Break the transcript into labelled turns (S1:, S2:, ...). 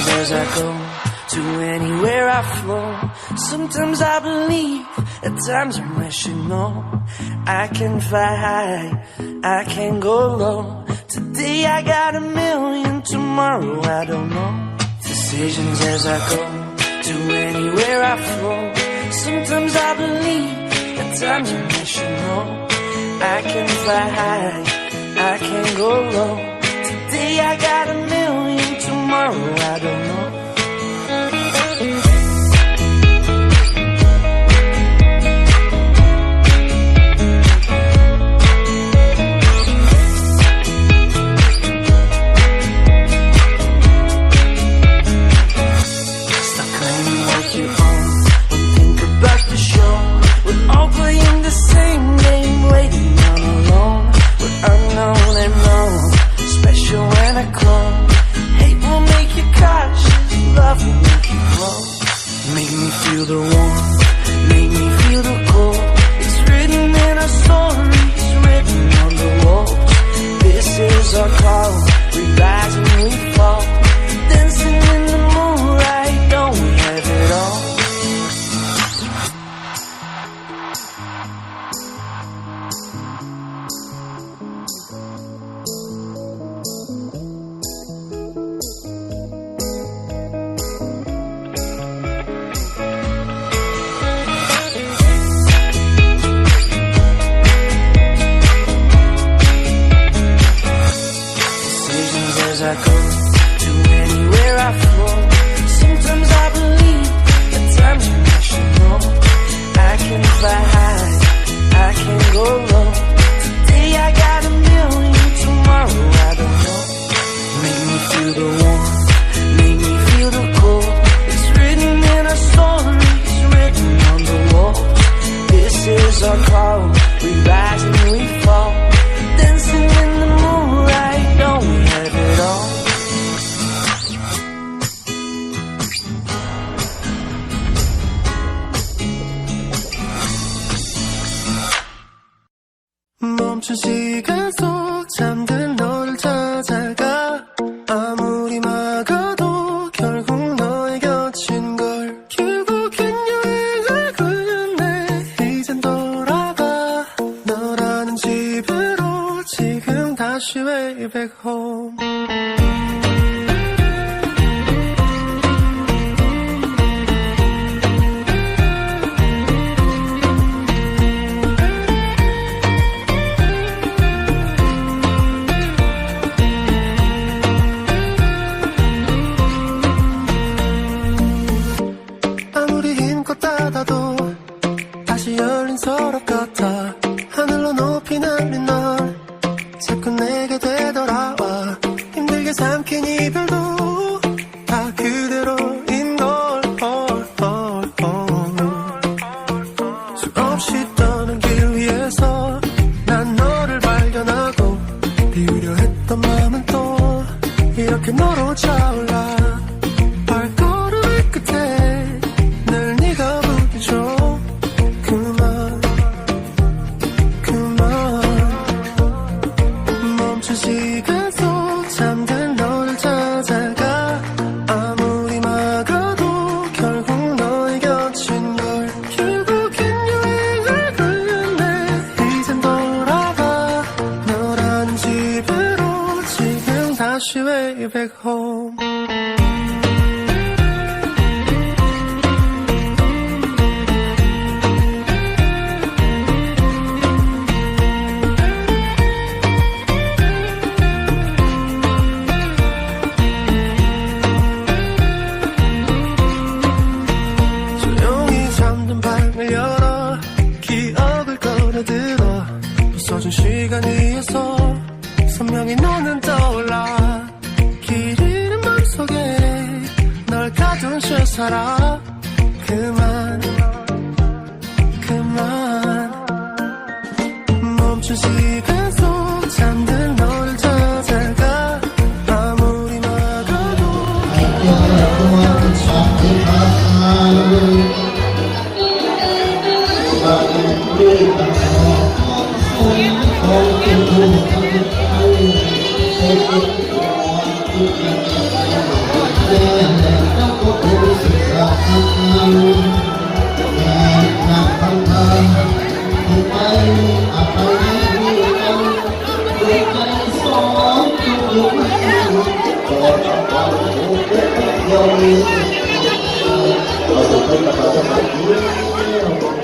S1: decisions as I go to anywhere I flow. Sometimes I believe, at times I'm rational. I can fly high, I can go low. Today I got a million, tomorrow I don't know. Decisions as I go to anywhere I flow. Sometimes I believe, at times I'm rational. I can fly high, I can go low. Today I got a million, tomorrow I don't know. Make me feel the warmth, make me feel the cold. It's written in our stories, written on the walls. This is our call, we rise and we fall. Dancing in the moonlight, don't we have it all? As I go to anywhere I flow. Sometimes I believe, at times I'm rational. I can fly high, I can go low. Today I got a million, tomorrow I don't know. Make me feel the warmth, make me feel the cold. It's written in our stories, written on the walls. This is our call, we rise and we fall. Dancing in the moonlight, don't we have it all?
S2: 멈춘 시간 속 잠든 너를 찾아가. 아무리 막아도 결국 너의 곁인 걸. 결국엔 여행을 끝내 이젠 돌아가. 너라는 집으로 지금 다시 way back home. 다시 열린 서랍 같아. 하늘로 높이 날린 널 자꾸 내게 되돌아와. 힘들게 삼킨 이별도 다 그대로인 걸. 수없이 떠는 길 위에서 난 너를 발견하고 비우려 했던 마음은 또 이렇게 너로 차올라. 발걸음의 끝에 늘 네가 부딪혀. 멈춘 시간 속 잠든 너를 찾아가. 아무리 막아도 결국 너의 곁인 걸. 결국엔 여행을 끝내 이젠 돌아가. 너라는 집으로 지금 다시 way back home. 열어 기억을 꺼내들어. 부서진 시간 위에서 선명히 너는 떠올라. 길 잃은 맘속에 널 가둔 채 살아. 그만 멈춘 시간 속 잠든 너를 찾아가. 아무리 막아도
S3: Yeah. เราจะไปกับเราจะไป